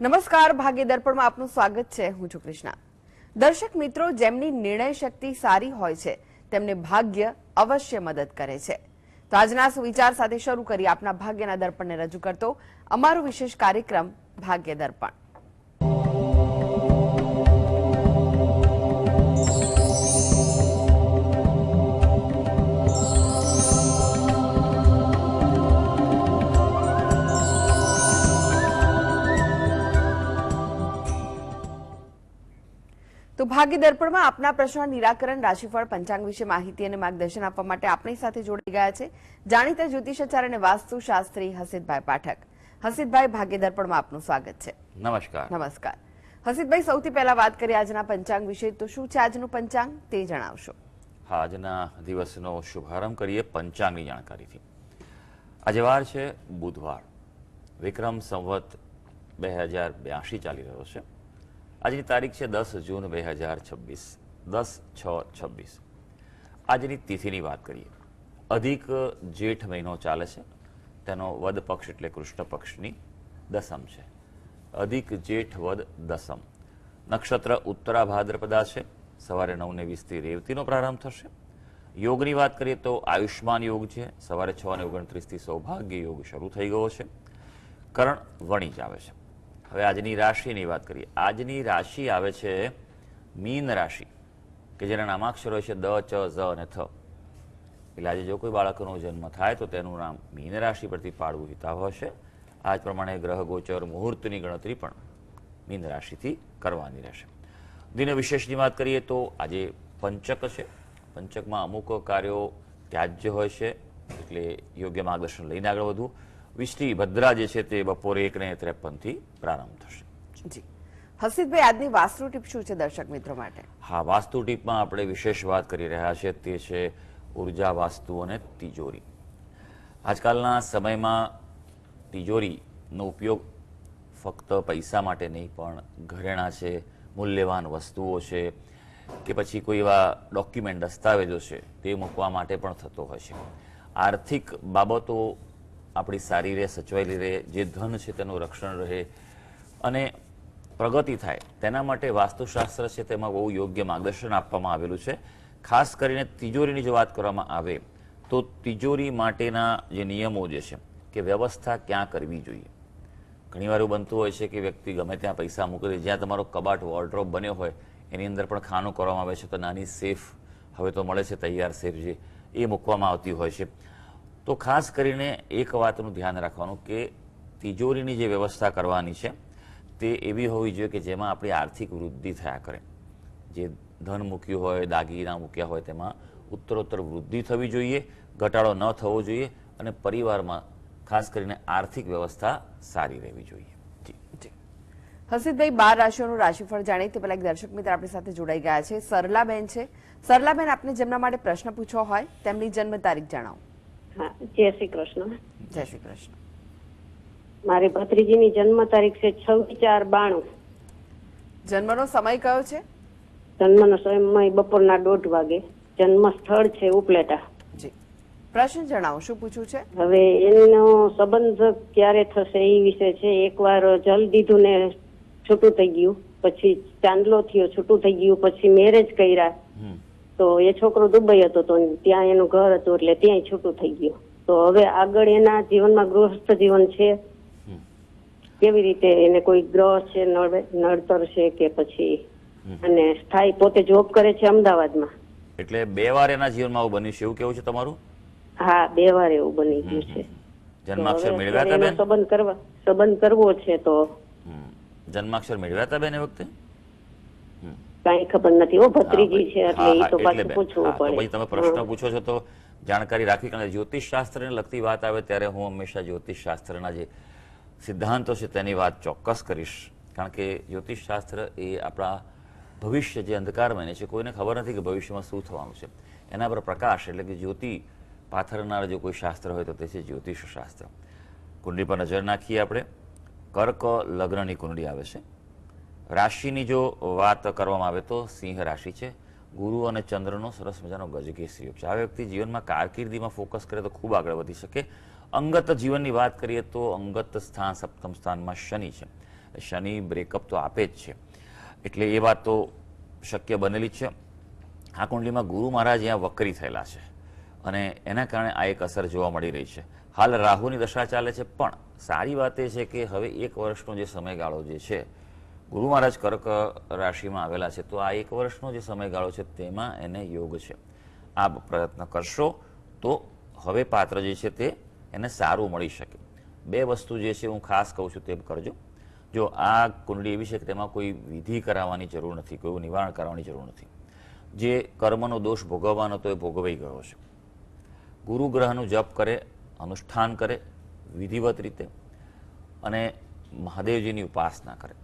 નમસ્કાર, ભાગ્ય દર્પણમાં આપનું સ્વાગત છે. હું છું કૃષ્ણા. દર્શક મિત્રો, જેમની નિર્ણય શક્તિ સારી હોય છે તેમને ભાગ્ય અવશ્ય મદદ કરે છે. તો આજના સુવિચાર સાથે શરૂ કરી આપના ભાગ્યના દર્પણને રજૂ કરતો અમારો વિશેષ કાર્યક્રમ ભાગ્ય દર્પણ. તો ભાગ્ય દર્પણમાં આપના પ્રશ્નોના નિરાકરણ, રાશિફળ, પંચાંગ વિશે માહિતી અને માર્ગદર્શન આપવા માટે આપણી સાથે જોડાઈ ગયા છે જાણીતા જ્યોતિષાચાર્ય અને વાસ્તુશાસ્ત્રી હસીતભાઈ પાઠક. હસીતભાઈ, ભાગ્ય દર્પણમાં આપનું સ્વાગત છે. નમસ્કાર. નમસ્કાર. હસીતભાઈ, સૌથી પહેલા વાત કરીએ આજના પંચાંગ વિશે. તો શું છે આજનું પંચાંગ તે જણાવશો? હા, આજના દિવસનો શુભારંભ કરીએ પંચાંગની જાણકારીથી. આજે વાર છે બુધવાર, વિક્રમ સંવત 2082 ચાલી રહ્યો છે. આજની તારીખ છે 10 જૂન 2026, 10/6/26. આજની તિથિની વાત કરીએ. અધિક જેઠ મહિનો ચાલે છે, તેનો વદ પક્ષ એટલે કૃષ્ણ પક્ષની દસમ છે. અધિક જેઠ વદ દસમ. નક્ષત્ર ઉત્તરા ભાદ્રપદા છે. સવારે 9:20 રેવતીનો પ્રારંભ થશે. યોગની વાત કરીએ તો આયુષ્માન યોગ છે. સવારે 6:29 સૌભાગ્ય યોગ શરૂ થઈ ગયો છે. કરણ વણિજ આવે છે. હવે આજની રાશિની વાત કરીએ. આજની રાશિ આવે છે મીન રાશિ, કે જેના નામાક્ષરો છે દ, ચ, ઝ અને થ. એટલે આજે જો કોઈ બાળકનો જન્મ થાય તો તેનું નામ મીન રાશિ પરથી પાડવું હિતાવહ છે. આ જ પ્રમાણે ગ્રહ ગોચર મુહૂર્તની ગણતરી પણ મીન રાશિથી કરવાની રહેશે. દિન વિશેષની વાત કરીએ તો આજે પંચક છે. પંચકમાં અમુક કાર્યો ત્યાજ્ય હોય છે, એટલે યોગ્ય માર્ગદર્શન લઈને આગળ વધવું. વિષ્ટિ ભદ્રા જે છે તે બપોરે 1:53 પ્રારંભ થશે. જી હસીતભાઈ, આજની વાસ્તુ ટીપ શું છે દર્શક મિત્રો માટે? હા, વાસ્તુ ટીપમાં આપણે વિશેષ વાત કરી રહ્યા છીએ તે છે ઉર્જા વાસ્તુ અને તિજોરી. આજકાલના સમયમાં તિજોરીનો ઉપયોગ ફક્ત પૈસા માટે નહીં, પણ ઘરેણાં છે, મૂલ્યવાન વસ્તુઓ છે, કે પછી કોઈ એવા ડોક્યુમેન્ટ, દસ્તાવેજો છે તે મૂકવા માટે પણ થતો હોય છે. આર્થિક બાબતો આપણી સારી રહે, સચવાયેલી રહે, જે ધન છે તેનું રક્ષણ રહે અને પ્રગતિ થાય, તેના માટે વાસ્તુશાસ્ત્ર છે તેમાં બહુ યોગ્ય માર્ગદર્શન આપવામાં આવેલું છે. ખાસ કરીને તિજોરીની જો વાત કરવામાં આવે તો તિજોરી માટેના જે નિયમો જે છે કે વ્યવસ્થા ક્યાં કરવી જોઈએ. ઘણીવાર એવું બનતું હોય છે કે વ્યક્તિ ગમે ત્યાં પૈસા મૂકી દે. જ્યાં તમારો કબાટ, વોર્ડરોબ બન્યો હોય એની અંદર પણ ખાનું કરવામાં આવે છે, તો નાની સેફ હવે તો મળે છે, તૈયાર સેફ જે એ મૂકવામાં આવતી હોય છે. તો ખાસ કરીને એક વાતનું ધ્યાન રાખવાનું કે તિજોરીની જે વ્યવસ્થા કરવાની છે તે એવી હોવી જોઈએ કે જેમાં આપણી આર્થિક વૃદ્ધિ થયા કરે. જે ધન મૂક્યું હોય, દાગીના મૂક્યા હોય, તેમાં ઉત્તરોત્તર વૃદ્ધિ થવી જોઈએ, ઘટાડો ન થવો જોઈએ અને પરિવારમાં ખાસ કરીને આર્થિક વ્યવસ્થા સારી રહેવી જોઈએ. જી હસીતભાઈ, 12 રાશિઓનું રાશિફળ જાણીએ તે પહેલા એક દર્શક મિત્ર આપણી સાથે જોડાઈ ગયા છે. સરલાબેન છે. સરલાબેન, આપને જેમના માટે પ્રશ્ન પૂછવો હોય તેમની જન્મ તારીખ જણાવો. હા, જય શ્રી કૃષ્ણ. જય શ્રી કૃષ્ણ. મારી ભત્રીજીની જન્મ તારીખ છે 26/4/92. જન્મનો સમય કયો છે? જન્મનો સમય બપોરના 1:30 વાગે. જન્મ સ્થળ છે ઉપલેટા. જી, પ્રશ્ન જણાવો, શું પૂછવું છે? હવે એનો સંબંધ ક્યારે થશે એ વિશે છે. એકવાર જલ દીધું ને છૂટું થઈ ગયું, પછી ચાંદલો થયો, છૂટું થઈ ગયું, પછી મેરેજ કર્યા તો એ છોકરો દુબઈ હતો તો ત્યાં એનું ઘર હતું એટલે ત્યાંય છૂટું થઈ ગયું. તો હવે આગળ એના જીવનમાં ગૃહસ્થ જીવન છે, કેવી રીતે એને કોઈ ગ્રહ છે, નડતર છે કે પછી, અને સ્થાયી પોતે જોબ કરે છે અમદાવાદમાં. એટલે 2 વાર એના જીવનમાં આવું બન્યું છે એવું કેવું છે તમારું? હા, 2 વાર એવું બની ગયું છે. જન્માક્ષર મેળવ્યા હતા બેન? સંબંધ કરવો છે તો જન્માક્ષર મેળવ્યા હતા બેન એ વખતે? કઈ ખબર નથી. ઓ ભત્રીજી છે એટલે એ તો પાછું પૂછવું પડે. પછી તમે પ્રશ્ન પૂછો છો તો જાણકારી રાખવી, કારણ કે જ્યોતિષ શાસ્ત્રને લગતી વાત આવે ત્યારે હું હંમેશા જ્યોતિષ શાસ્ત્રના જે સિદ્ધાંતો છે તેની વાત ચોક્કસ કરીશ. કારણ કે જ્યોતિષ શાસ્ત્ર એ આપણા ભવિષ્ય જે અંધકારમય છે, કોઈને ખબર નથી કે ભવિષ્યમાં શું થવાનું છે, એના પર પ્રકાશ એટલે કે જ્યોતિ પાથરનાર જો કોઈ શાસ્ત્ર હોય તો તે છે જ્યોતિષ શાસ્ત્ર. કુંડળી પર નજર નાખીએ આપણે. કર્ક લગ્નની કુંડળી આવે છે. રાશિની જો વાત કરવામાં આવે તો સિંહ રાશિ છે. ગુરુ અને ચંદ્રનો સરસ મજાનો ગજકેસરી યોગ છે. આ વ્યક્તિ જીવનમાં કારકિર્દીમાં ફોકસ કરે તો ખૂબ આગળ વધી શકે. અંગત જીવનની વાત કરીએ તો અંગત સ્થાન સપ્તમ સ્થાનમાં શનિ છે. શનિ બ્રેકઅપ તો આપે જ છે, એટલે એ વાત તો શક્ય બનેલી જ છે. આ કુંડલીમાં ગુરુ મહારાજ અહીંયા વક્રી થયેલા છે અને એના કારણે આ એક અસર જોવા મળી રહી છે. હાલ રાહુની દશા ચાલે છે, પણ સારી વાત એ છે કે હવે 1 વર્ષનો જે સમયગાળો જે છે, ગુરુ મહારાજ કર્ક રાશિમાં આવેલા છે, તો આ 1 વર્ષનો જે સમયગાળો છે તેમાં એને યોગ છે. આ પ્રયત્ન કરશો તો હવે પાત્ર જે છે તે એને સારું મળી શકે. 2 વસ્તુ જે છે હું ખાસ કહું છું તે કરજો. જો આ કુંડળી એવી છે કે તેમાં કોઈ વિધિ કરાવવાની જરૂર નથી, કોઈ નિવારણ કરાવવાની જરૂર નથી. જે કર્મનો દોષ ભોગવવાનો તો એ ભોગવાઈ ગયો છે. ગુરુ ગ્રહનું જપ કરે, અનુષ્ઠાન કરે વિધિવત રીતે અને મહાદેવજીની ઉપાસના કરે.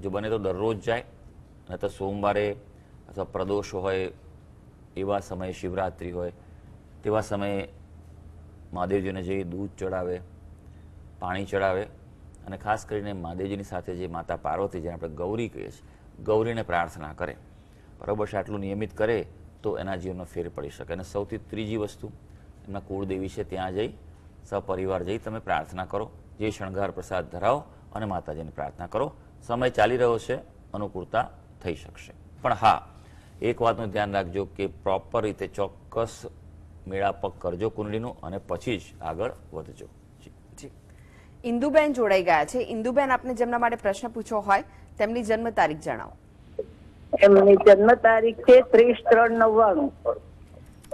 જો બને તો દરરોજ જાય, નહીં તો સોમવારે અથવા પ્રદોષ હોય એવા સમયે, શિવરાત્રિ હોય તેવા સમયે મહાદેવજીને જઈ દૂધ ચડાવે, પાણી ચડાવે અને ખાસ કરીને મહાદેવજીની સાથે જે માતા પાર્વતી, જેને આપણે ગૌરી કહીએ છીએ, ગૌરીને પ્રાર્થના કરે. બરાબર છે? આટલું નિયમિત કરે તો એના જીવનમાં ફેર પડી શકે. અને સૌથી ત્રીજી વસ્તુ, એમના કુળદેવી છે ત્યાં જઈ સપરિવાર જઈ તમે પ્રાર્થના કરો, જે શણગાર પ્રસાદ ધરાવો અને માતાજીની પ્રાર્થના કરો. સમય ચાલી રહ્યો છે, અનુકૂળતા થઈ શકશે. પણ હા, એક વાતનું ધ્યાન રાખજો કે પ્રોપર રીતે ચોક્કસ મેળાપક કરજો કુંડળીનું અને પછી જ આગળ વધજો. જી, ઇન્દુબેન જોડાઈ ગયા છે. ઇન્દુબેન, આપને જેમના માટે પ્રશ્ન પૂછવો હોય તેમની જન્મ તારીખ જણાવો. એમની જન્મ તારીખ છે 30/3/99.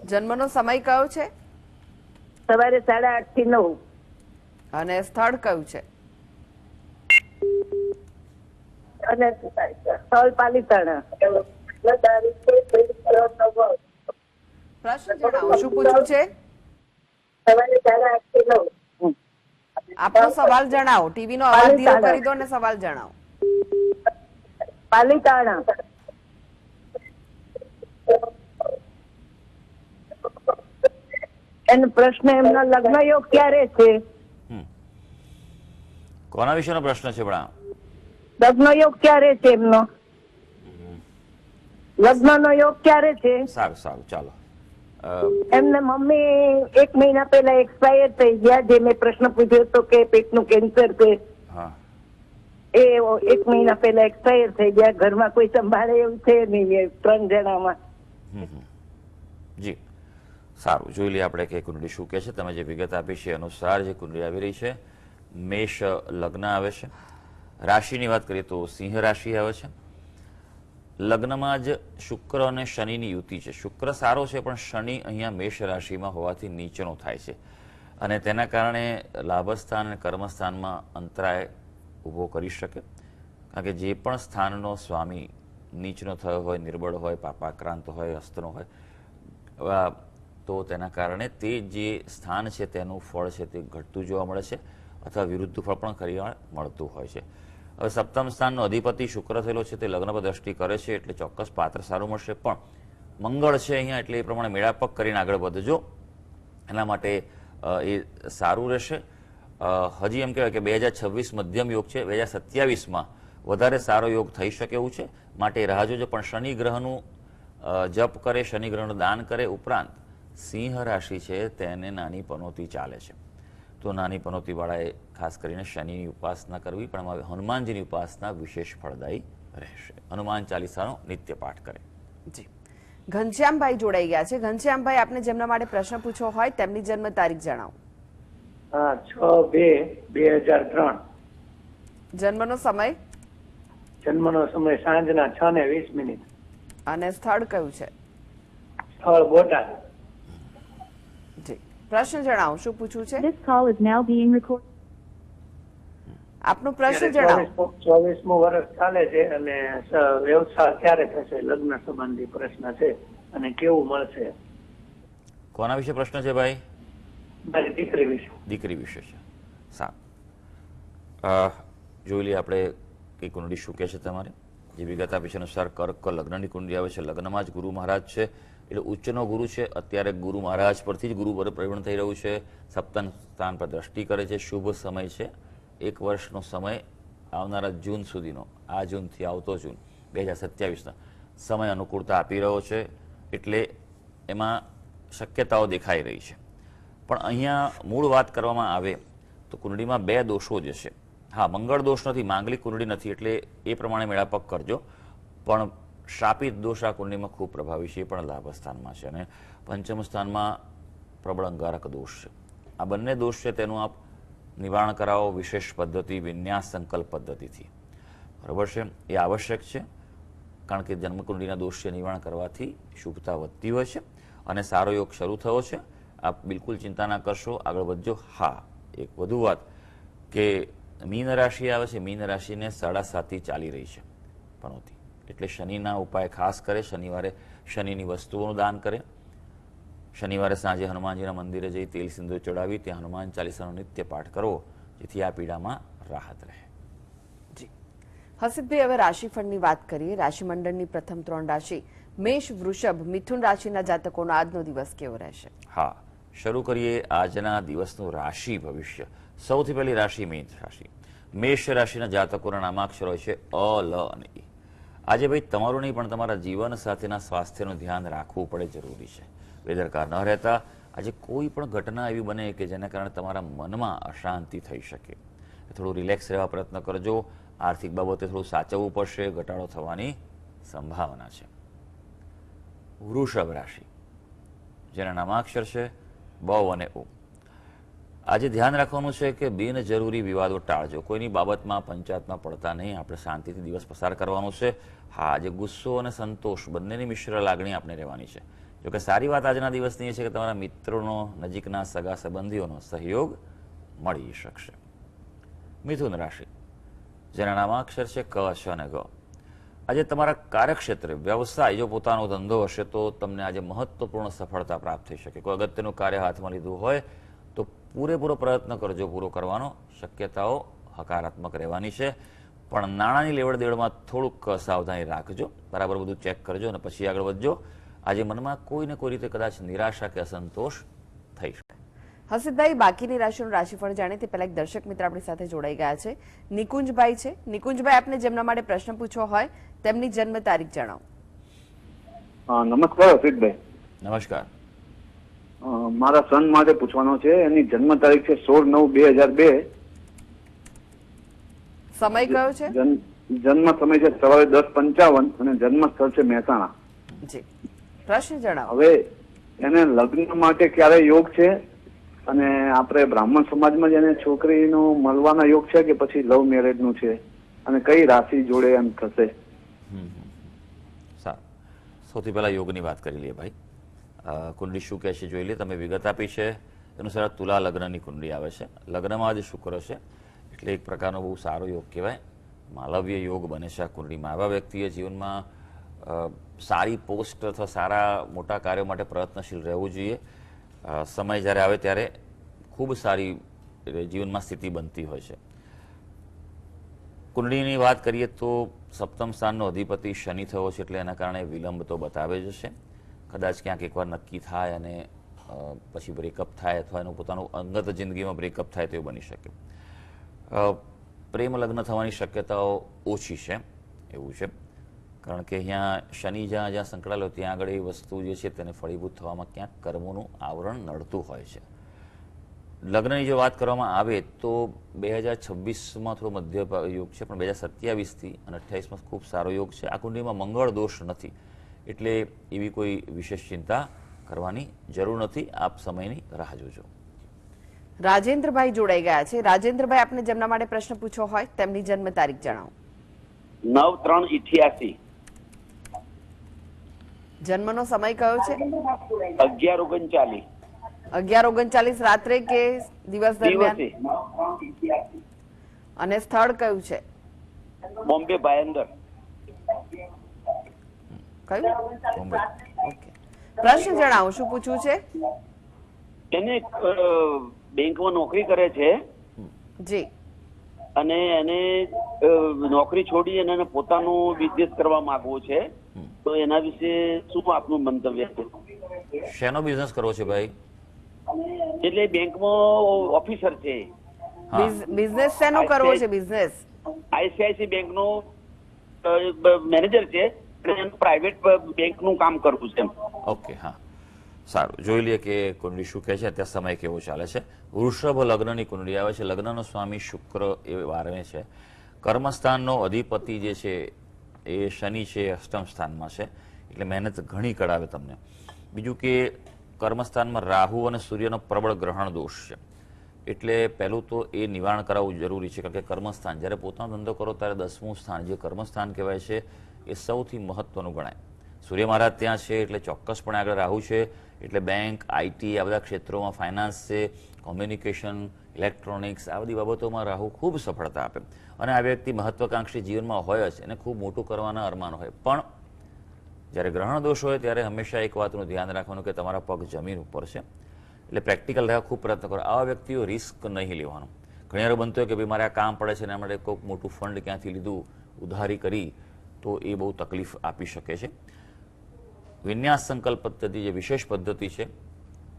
જન્મનો સમય કયો છે સવારે 8:30 થી 9. અને સ્થળ કયું છે? અને સ્થળ પાલીતાણા. તારીખ છે 30/3/99. પ્રશ્ન જણાવો, શું પૂછવું છે? સવારે 8:30 થી 9. આપનો સવાલ જણાવો. ટીવી નો અવાજ ધીરો કરી દો અને સવાલ જણાવો. પાલીતાણા. એનો પ્રશ્ન એમનો લગ્ન યોગ ક્યારે છે? કોના વિશેનો પ્રશ્ન છે? પણ લગ્ન યોગ ક્યારે છે એમનો? લગ્નનો યોગ ક્યારે છે? સારું સારું, ચાલો. એમને મમ્મી 1 મહિના પહેલા એક્સપાયર થઈ ગયા. જે મેં પ્રશ્ન પૂછ્યો હતો કે પેટનું કેન્સર છે, હા, એ 1 મહિના પહેલા એક્સપાયર થઈ ગયા. ઘરમાં કોઈ સંભાળે એવું છે નહીં એ 3 જણામાં. જી સારું, જોઈ લઈએ આપણે કે કુંડળી શું કહે છે. તમે જે વિગત આપી છે અનુસાર જે કુંડળી આવી રહી છે, મેષ લગ્ન આવે છે. રાશિની વાત કરીએ તો સિંહ રાશિ આવે છે. લગ્નમાં જ શુક્ર અને શનિની યુતિ છે. શુક્ર સારો છે, પણ શનિ અહીંયા મેષ રાશિમાં હોવાથી નીચનો થાય છે અને તેના કારણે લાભસ્થાન અને કર્મસ્થાનમાં અંતરાય ઊભો કરી શકે. કારણ કે જે પણ સ્થાનનો સ્વામી નીચનો થયો હોય, નિર્બળ હોય, પાપાક્રાંત હોય, હસ્તનો હોય, તો તેના કારણે તે જે સ્થાન છે તેનું ફળ છે તે ઘટતું જોવા મળે છે અથવા વિરુદ્ધ ફળ પણ ઘણીવાર મળતું હોય છે. હવે સપ્તમ સ્થાનનો અધિપતિ શુક્ર થયેલો છે, તે લગ્ન પર દ્રષ્ટિ કરે છે એટલે ચોક્કસ પાત્ર સારું મળશે. પણ મંગળ છે અહીંયા એટલે એ પ્રમાણે મેળાપક કરીને આગળ વધજો, એના માટે એ સારું રહેશે. હજી એમ કહેવાય કે 2026 મધ્યમ યોગ છે, 2027માં વધારે સારો યોગ થઈ શકે એવું છે, માટે રાહ જોજો. પણ શનિ ગ્રહનું જપ કરે, શનિ ગ્રહનું દાન કરે, ઉપરાંત સિંહ રાશિ છે તેને નાની પનોતી ચાલે છે, તો નાની પનોતીવાળાએ ખાસ કરીને શનિની ઉપાસના કરવી, પણ હવે હનુમાનજીની ઉપાસના વિશેષ ફળદાયી રહેશે. હનુમાન ચાલીસાનો નિત્ય પાઠ કરે. જી, ઘનશ્યામભાઈ જોડાઈ ગયા છે. ઘનશ્યામભાઈ, આપને જેમના માટે પ્રશ્ન પૂછવો હોય તેમની જન્મ તારીખ જણાવો. 6/2/2003. જન્મનો સમય જન્મનો સમય સાંજના 6:20. અને સ્થળ કયું છે? સ્થળ બોટાદ. જી, પ્રશ્ન જણાવો, શું પૂછવું છે? This call is now being recorded. આપનો પ્રશ્ન જણાવો. 24મું વર્ષ ચાલે છે અને વ્યવસાય ક્યારે થશે? લગ્ન સંબંધી પ્રશ્ન છે અને કેવું મળશે? કોના વિશે પ્રશ્ન છે ભાઈ? મારી દીકરી વિશે. દીકરી વિશે છે. સારું, જોઈ લઈએ આપણે કે કુંડળી શું કહે છે તમારે. જે વિગત આપી છે અનુસાર કર્ક લગ્નની કુંડળી આવે છે. લગ્નમાં જ ગુરુ મહારાજ છે એટલે ઉચ્ચનો ગુરુ છે. અત્યારે ગુરુ મહારાજ પરથી જ ગુરુ પર પ્રવીણ થઈ રહ્યું છે. સપ્તમ સ્થાન પર દ્રષ્ટિ કરે છે. શુભ સમય છે 1 વર્ષનો સમય, આવનારા જૂન સુધીનો, આ જૂનથી આવતો જૂન 2027ના સમય અનુકૂળતા આપી રહ્યો છે, એટલે એમાં શક્યતાઓ દેખાઈ રહી છે. પણ અહીંયા મૂળ વાત કરવામાં આવે તો કુંડળીમાં 2 દોષો જે છે હા, મંગળ દોષ નથી, માંગલિક કુંડળી નથી, એટલે એ પ્રમાણે મેળાપક કરજો. પણ શાપિત દોષ આ કુંડળીમાં ખૂબ પ્રભાવી છે, એ પણ લાભ સ્થાનમાં છે, અને પંચમ સ્થાનમાં પ્રબળ અંગારક દોષ છે. આ બંને દોષ છે તેનું આપ નિવારણ કરાવો વિશેષ પદ્ધતિ, વિન્યાસ સંકલ્પ પદ્ધતિથી. બરાબર છે, એ આવશ્યક છે, કારણ કે જન્મકુંડળીના દોષ છે નિવારણ કરવાથી શુભતા વધતી હોય છે અને સારો યોગ શરૂ થયો છે. આપ બિલકુલ ચિંતા ના કરશો, આગળ વધજો. હા, એક વધુ વાત કે મીન રાશિ આવે છે, મીન રાશિને 7.5 ચાલી રહી છે પનોતી, એટલે શનિના ઉપાય ખાસ કરે. શનિવારે શનિની વસ્તુઓનું દાન કરે. શનિવારે સાંજે હનુમાનજીના મંદિરે જઈ તેલ સિંદૂર ચડાવી ત્યાં હનુમાન ચાલીસાનો નિત્ય પાઠ કરવો, જેથી આ પીડામાં રાહત રહે. જી હસીબભાઈ, હવે રાશિફળની વાત કરીએ. રાશિમંડળની પ્રથમ 3 રાશિ મેષ, વૃષભ, મિથુન રાશિના જાતકોનો આજનો દિવસ કેવો રહેશે? હા, શરૂ કરીએ આજના દિવસનું રાશિ ભવિષ્ય. સૌથી પહેલી રાશિ મેષ રાશિ. મેષ રાશિના જાતકોના નામાક્ષર હોય છે અ, લ અને ઈ. આજે ભાઈ તમારું નહીં પણ તમારા જીવન સાથેના સ્વાસ્થ્યનું ધ્યાન રાખવું પડે, જરૂરી છે. બેદરકાર ન રહેતા. આજે કોઈ પણ ઘટના એવી બને કે જેના કારણે તમારા મનમાં અશાંતિ થઈ શકે. થોડું રિલેક્સ રહેવા પ્રયત્ન કરજો. આર્થિક બાબતે થોડું સાચવવું પડશે, ઘટાડો થવાની સંભાવના છે. વૃષભ રાશિ, જેના નામાક્ષર છે બ અને ઓ. આજે ધ્યાન રાખવાનું છે કે બિનજરૂરી વિવાદો ટાળજો. કોઈની બાબતમાં પંચાયતમાં પડતા નહીં. આપણે શાંતિથી દિવસ પસાર કરવાનું છે. હા, આજે ગુસ્સો અને સંતોષ બંનેની મિશ્ર લાગણી આપણે રહેવાની છે. જોકે સારી વાત આજના દિવસની એ છે કે તમારા મિત્રોનો, નજીકના સગા સંબંધીઓનો સહયોગ મળી શકશે. મિથુન રાશિ, જેના નામાક્ષર છે ક, શ અને ગ. આજે તમારા કાર્યક્ષેત્રે વ્યવસાય, જો પોતાનો ધંધો હશે તો તમને આજે મહત્વપૂર્ણ સફળતા પ્રાપ્ત થઈ શકે. કોઈ અગત્યનું કાર્ય હાથમાં લીધું હોય તો પૂરેપૂરો પ્રયત્ન કરજો પૂરો કરવાનો. શક્યતાઓ હકારાત્મક રહેવાની છે, પણ નાણાંની લેવડ દેવડમાં થોડુંક સાવધાની રાખજો. બરાબર બધું ચેક કરજો અને પછી આગળ વધજો. આજે મનમાં કોઈ ને કોઈ રીતે કદાચ નિરાશા કે અસંતોષ થઈ શકે. હસીબભાઈ, બાકીની રાશિનું રાશિફળ જાણે તે પહેલા એક દર્શક મિત્ર આપણી સાથે જોડાઈ ગયા છે. નિકુંજભાઈ છે. નિકુંજભાઈ, આપને જેમના માટે પ્રશ્ન પૂછવો હોય તેમની જન્મ તારીખ જણાવો. નમસ્કાર હર્ષિતભાઈ. નમસ્કાર. મારા સન માટે પૂછવાનો છે. એની જન્મ તારીખ છે 16/9/2002. સમય કયો છે? જન્મ સમય છે સવારે 10:55 અને જન્મ સ્થળ છે મહેસાણા. જી, પ્રશ્ન જણાવો. હવે એને લગ્ન માટે ક્યારે યોગ છે, અને આપણે બ્રાહ્મણ સમાજમાં જ એને છોકરીનો મળવાના યોગ છે કે પછી લવ મેરેજ નું છે, અને કઈ રાશિ જોડે એમ થશે? સારું, સૌથી પહેલા યોગની વાત કરી લઈએ ભાઈ. કુંડળી શું કહે છે જોઈ લે. તમે વિગત આપી છે એનું સર તુલા લગ્નની કુંડળી આવે છે. લગ્નમાં જ શુક્ર છે, એટલે એક પ્રકારનો બહુ સારો યોગ કહેવાય. માલવ્ય યોગ બને છે આ કુંડળીમાં. આવા વ્યક્તિએ જીવનમાં સારી પોસ્ટ અથવા સારા મોટા કાર્યો માટે પ્રયત્નશીલ રહેવું જોઈએ. સમય જ્યારે આવે ત્યારે ખૂબ સારી જીવનમાં સ્થિતિ બનતી હોય છે. કુંડળીની વાત કરીએ તો સપ્તમ સ્થાનનો અધિપતિ શનિ થયો છે, એટલે એના કારણે વિલંબ તો બતાવે જ છે. કદાચ ક્યાંક એકવાર નક્કી થાય અને પછી બ્રેકઅપ થાય, અથવા એનું પોતાનું અંગત જિંદગીમાં બ્રેકઅપ થાય તેવું બની શકે. પ્રેમ લગ્ન થવાની શક્યતાઓ ઓછી છે એવું છે, કારણ કે અહીંયા શનિ જ્યાં જ્યાં સંકળાયેલો ત્યાં આગળ એ વસ્તુ જે છે તેને ફળીભૂત થવામાં ક્યાંક કર્મોનું આવરણ નડતું હોય છે. લગ્નની જો વાત કરવામાં આવે તો 2026માં થોડો મધ્ય યોગ છે, પણ 2027થી અને 28માં ખૂબ સારો યોગ છે. આ કુંડળીમાં મંગળ દોષ નથી, એટલે એવી કોઈ વિશેષ ચિંતા કરવાની જરૂર નથી. આપ સમયની રાહ જોજો. રાજેન્દ્રભાઈ જોડાઈ ગયા છે. રાજેન્દ્રભાઈ, આપને જેમના માટે પ્રશ્ન પૂછવો હોય તેમની જન્મ તારીખ જણાવો. 9/3/88. જન્મનો સમય કયો છે? 11:39. 11:39 રાત્રે કે દિવસ દરમિયાન? અને સ્થળ કયું છે? બોમ્બે ભાયંદર. કયું? ઓકે, પ્રશ્ન જણાવો, શું પૂછવું છે? એને બેંકમાં નોકરી કરે છે જી, અને એને નોકરી છોડી અને એને પોતાનું બિઝનેસ કરવા માંગવો છે, તો એના વિશે શું આપનું મંતવ્ય છે? શેનો બિઝનેસ કરવો છે ભાઈ? એટલે બેંકમાં ઓફિસર છે. બિઝનેસ શેનો કરવો છે? બિઝનેસ ICICI બેંકનો મેનેજર છે, એનું પ્રાઇવેટ બેંકનું કામ કરવું છે. ઓકે, હા, સારું, જોઈ લઈએ કે કુંડળી શું કહે છે, અત્યારે સમય કેવો ચાલે છે. વૃષભ લગ્નની કુંડળી આવે છે. લગ્નનો સ્વામી શુક્ર એ વારમે છે. કર્મસ્થાનનો અધિપતિ જે છે એ શનિ છે, અષ્ટમ સ્થાનમાં છે, એટલે મહેનત ઘણી કરાવે તમને. બીજું કે કર્મસ્થાનમાં રાહુ અને સૂર્યનો પ્રબળ ગ્રહણ દોષ છે, એટલે પહેલું તો એ નિવારણ કરાવવું જરૂરી છે. કારણ કે કર્મસ્થાન, જ્યારે પોતાનો ધંધો કરો ત્યારે 10મું સ્થાન જે કર્મસ્થાન કહેવાય છે એ સૌથી મહત્વનું ગણાય. સૂર્ય મહારાજ ત્યાં છે એટલે ચોક્કસપણે આગળ રાહુ છે, એટલે બેંક, આઈટી આ બધા ક્ષેત્રોમાં, ફાઇનાન્સ છે, કોમ્યુનિકેશન, ઇલેક્ટ્રોનિક્સ આ બધી બાબતોમાં રાહુ ખૂબ સફળતા આપે. અને આ વ્યક્તિ મહત્વાકાંક્ષી જીવનમાં હોય જ, એને ખૂબ મોટું કરવાના અરમાન હોય. પણ જ્યારે ગ્રહણ દોષ હોય ત્યારે હંમેશા એક વાતનું ધ્યાન રાખવાનું કે તમારા પગ જમીન ઉપર છે, એટલે પ્રેક્ટિકલ રહેવા ખૂબ પ્રયત્ન કરો. આવા વ્યક્તિઓ રિસ્ક નહીં લેવાનું. ઘણી વાર બનતું હોય કે ભાઈ મારે આ કામ પડે છે ને એના માટે કોઈક મોટું ફંડ ક્યાંથી લીધું, ઉધારી કરી, તો એ બહુ તકલીફ આપી શકે છે. વિન્યાસ સંકલ્પ પદ્ધતિ જે વિશેષ પદ્ધતિ છે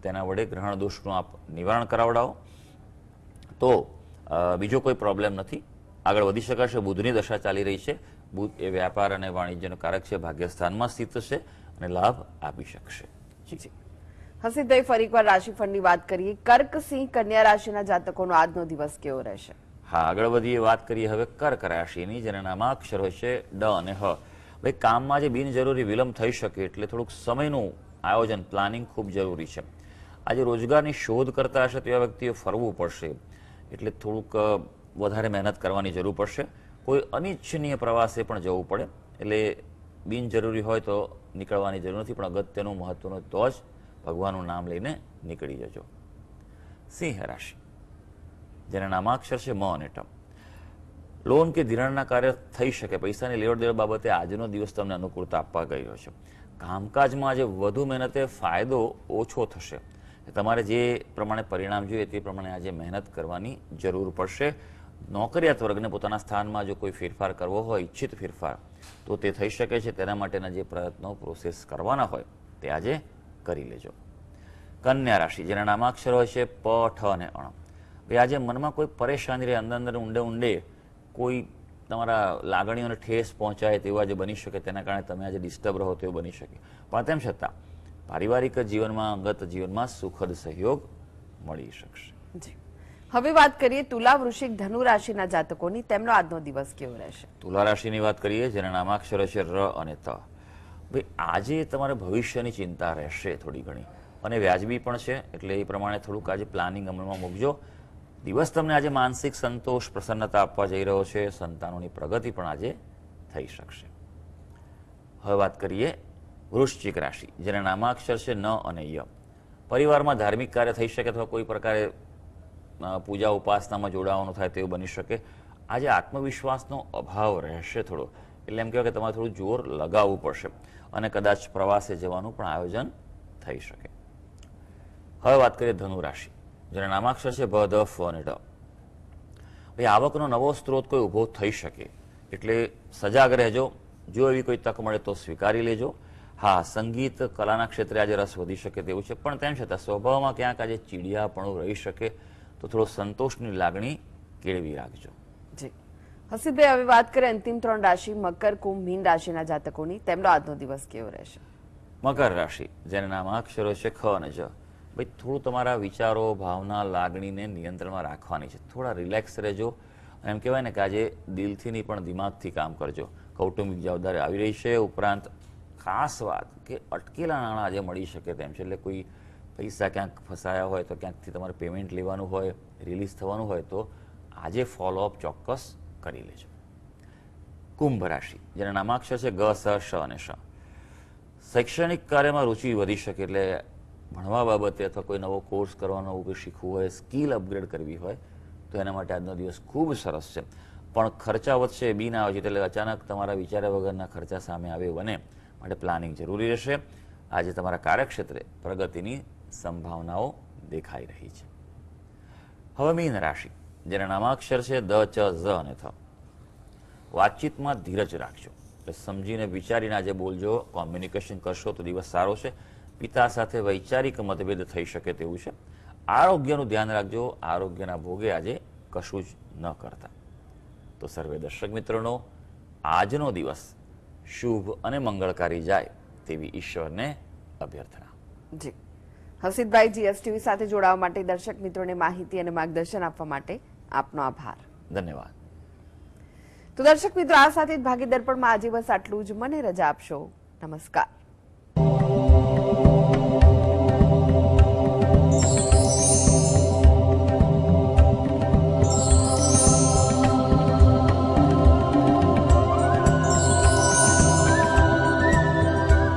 તેના વડે ગ્રહણ દોષનું આપ નિવારણ કરાવડાવો તો બીજો કોઈ પ્રોબ્લેમ નથી, આગળ વધી શકાશે. બુધની દશા ચાલી રહી છે. બુધ એ વ્યાપાર અને વાણિજ્યનો કારક છે, ભાગ્યસ્થાનમાં સ્થિત છે અને લાભ આપી શકશે. ઠીક છે. હસીભાઈ, ફરી એકવાર રાશિફળની વાત કરીએ. કર્ક, સિંહ, કન્યા રાશિના જાતકોનો આજનો દિવસ કેવો રહેશે? હા, આગળ વધીએ, વાત કરીએ હવે કર્ક રાશિની, જેના નામાક્ષર હોય છે ડ અને હ. ભાઈ, કામમાં જે બિનજરૂરી વિલંબ થઈ શકે એટલે થોડુંક સમયનું આયોજન, પ્લાનિંગ ખૂબ જરૂરી છે. આજે રોજગારની શોધ કરતા હશે તેવા વ્યક્તિઓ ફરવું પડશે, એટલે થોડુંક વધારે મહેનત કરવાની જરૂર પડશે. કોઈ અનિચ્છનીય પ્રવાસે પણ જવું પડે, એટલે બિનજરૂરી હોય તો નીકળવાની જરૂર નથી, પણ અગત્યનું મહત્વનું તો જ ભગવાનનું નામ લઈને નીકળી જજો. સિંહ રાશિ, જેના નામાક્ષર છે મ અને ટ. લોન કે ધિરાણના કાર્ય થઈ શકે. પૈસાની લેવડ દેવડ બાબતે આજનો દિવસ તમને અનુકૂળતા આપવા ગઈ રહ્યો છે. કામકાજમાં આજે વધુ મહેનતે ફાયદો ઓછો થશે. તમારે જે પ્રમાણે પરિણામ જોઈએ તે પ્રમાણે આજે મહેનત કરવાની જરૂર પડશે. નોકરિયાત વર્ગને પોતાના સ્થાનમાં જો કોઈ ફેરફાર કરવો હોય, ઈચ્છિત ફેરફાર, તો તે થઈ શકે છે. તેના માટેના જે પ્રયત્નો, પ્રોસેસ કરવાના હોય તે આજે કરી લેજો. કન્યા રાશિ, જેના નામાક્ષર હોય છે પ, ઠ અને અણ. ભાઈ, આજે મનમાં કોઈ પરેશાની રહે, અંદર ઊંડે ઊંડે કોઈ તમારા લાગણીઓને ઠેસ પહોંચાય તેવું આજે બની શકે, તેના કારણે તમે આજે ડિસ્ટર્બ રહો તેવું બની શકે. પણ તેમ છતાં પારિવારિક જીવનમાં, અંગત જીવનમાં સુખદ સહયોગ મળી શકશે. જી. હવે વાત કરીએ તુલા, વૃશ્ચિક, ધનુ રાશિના જાતકોની, તેમનો આજનો દિવસ કેવો રહેશે? તુલા રાશિની વાત કરીએ, જેના નામાક્ષર છે ર અને ત. ભાઈ, આજે તમારે ભવિષ્યની ચિંતા રહેશે થોડી ઘણી, અને વ્યાજબી પણ છે, એટલે એ પ્રમાણે થોડુંક આજે પ્લાનિંગ અમલમાં મૂકજો. દિવસ તમને આજે માનસિક સંતોષ, પ્રસન્નતા આપવા જઈ રહ્યો છે. સંતાનોની પ્રગતિ પણ આજે થઈ શકશે. હવે વાત કરીએ વૃશ્ચિક રાશિ, જેના નામાક્ષર છે ન અને ય. પરિવારમાં ધાર્મિક કાર્ય થઈ શકે અથવા કોઈ પ્રકારે પૂજા ઉપાસનામાં જોડાવાનું થાય તેવું બની શકે. આજે આત્મવિશ્વાસનો અભાવ રહેશે થોડો, એટલે એમ કહેવાય કે તમારે થોડું જોર લગાવવું પડશે, અને કદાચ પ્રવાસે જવાનું પણ આયોજન થઈ શકે. હવે વાત કરીએ ધનુ રાશિ, જેના નામાક્ષર છે ભ, ધ, ફ અને ડ. ભાઈ, આવકનો નવો સ્ત્રોત કોઈ ઊભો થઈ શકે, એટલે સજાગ રહેજો. જો એવી કોઈ તક મળે તો સ્વીકારી લેજો. હા, સંગીત, કલાના ક્ષેત્રે આજે રસ વધી શકે તેવું છે, પણ તેમ છતાં સ્વભાવમાં ક્યાંક આજે ચીડિયાપણું રહી શકે, તો થોડો સંતોષની લાગણી કેળવી રાખજો. જી. હસીભાઈ, હવે વાત કરીએ અંતિમ 3 રાશિ, મકર, કુંભ, મીન રાશિના જાતકોની, તેમનો આજનો દિવસ કેવો રહેશે? મકર રાશિ, જેના નામાક્ષરો છે ખ અને જ. ભાઈ, થોડું તમારા વિચારો, ભાવના, લાગણીને નિયંત્રણમાં રાખવાની છે. થોડા રિલેક્સ રહેજો. એમ કહેવાય ને કે આજે દિલથી નહીં પણ દિમાગથી કામ કરજો. કૌટુંબિક જવાબદારી આવી રહી છે. ઉપરાંત ખાસ વાત કે અટકેલા નાણાં આજે મળી શકે તેમ છે, એટલે કોઈ પૈસા ક્યાંક ફસાયા હોય તો ક્યાંકથી તમારે પેમેન્ટ લેવાનું હોય, રિલીઝ થવાનું હોય તો આજે ફોલોઅપ ચોક્કસ કરી લેજો. કુંભ રાશિ, જેના નામાક્ષર છે ગ, સ, શ અને શ. શૈક્ષણિક કાર્યમાં રુચિ વધી શકે, એટલે ભણવા બાબતે અથવા કોઈ નવો કોર્સ કરવાનો, કોઈ શીખવું હોય, સ્કિલ અપગ્રેડ કરવી હોય તો એના માટે આજનો દિવસ ખૂબ સરસ છે. પણ ખર્ચા વધશે, બિન આવે છે, એટલે અચાનક તમારા વિચાર્યા વગરના ખર્ચા સામે આવે બને, માટે પ્લાનિંગ જરૂરી રહેશે. આજે તમારા કાર્યક્ષેત્રે પ્રગતિની સંભાવનાઓ દેખાઈ રહી છે. હવે મીન રાશિ, જેના નામાક્ષર છે દ, ચ, ઝ અને થ. વાતચીતમાં ધીરજ રાખજો, એટલે સમજીને વિચારીને આજે બોલજો. કોમ્યુનિકેશન કરશો તો દિવસ સારો છે. પિતા સાથે વૈચારિક મતભેદ થઈ શકે તેવું છે. આરોગ્યનું ધ્યાન રાખજો. આરોગ્યના ભોગે આજે કશું જ ન કરતા. તો સર્વે દર્શક મિત્રોનો આજનો દિવસ શુભ અને મંગળકારી જાય તેવી ઈશ્વરને અભ્યર્થના. જી. હસીદભાઈ જીએસટીવી સાથે જોડાવા માટે, દર્શક મિત્રોને માહિતી અને માર્ગદર્શન આપવા માટે આપનો આભાર. ધન્યવાદ. તો દર્શક મિત્રો, આ સાથે જ ભાગીદાર પણ આજે બસ આટલું જ. મને રજા આપશો. નમસ્કાર.